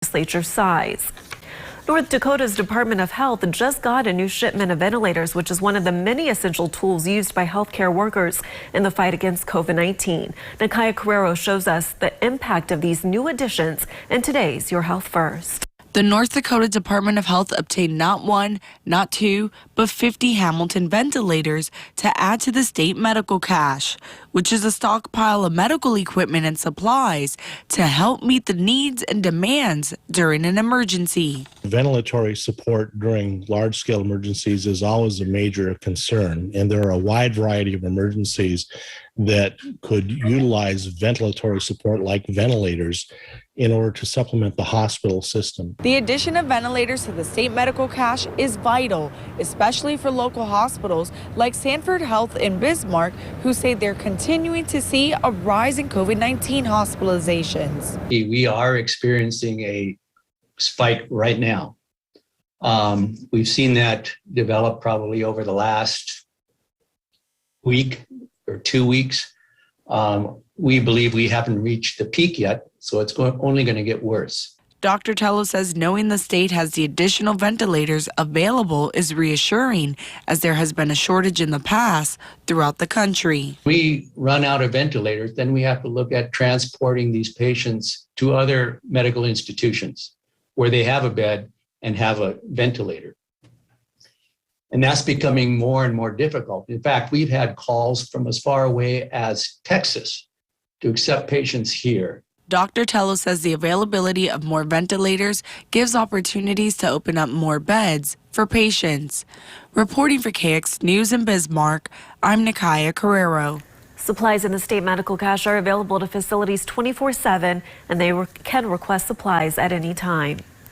legislature size. North Dakota's Department of Health just got a new shipment of ventilators, which is one of the many essential tools used by healthcare workers in the fight against COVID-19. Nakaya Carrero shows us the impact of these new additions in today's Your Health First. The North Dakota Department of Health obtained not one, not two, but 50 Hamilton ventilators to add to the state medical cache, which is a stockpile of medical equipment and supplies to help meet the needs and demands during an emergency. Ventilatory support during large-scale emergencies is always a major concern, and there are a wide variety of emergencies that could utilize ventilatory support like ventilators in order to supplement the hospital system. The addition of ventilators to the state medical cache is vital, especially for local hospitals like Sanford Health in Bismarck, who say they're continuing to see a rise in COVID-19 hospitalizations. We are experiencing a spike right now. We've seen that develop probably over the last week or 2 weeks. We believe we haven't reached the peak yet, so it's only going to get worse. Dr. Tello says knowing the state has the additional ventilators available is reassuring, as there has been a shortage in the past throughout the country. We run out of ventilators, then we have to look at transporting these patients to other medical institutions where they have a bed and have a ventilator. And that's becoming more and more difficult. In fact, we've had calls from as far away as Texas to accept patients here. Dr. Tello says the availability of more ventilators gives opportunities to open up more beds for patients. Reporting for KX News in Bismarck, I'm Nakaya Carrero. Supplies in the state medical cache are available to facilities 24/7, and they can request supplies at any time.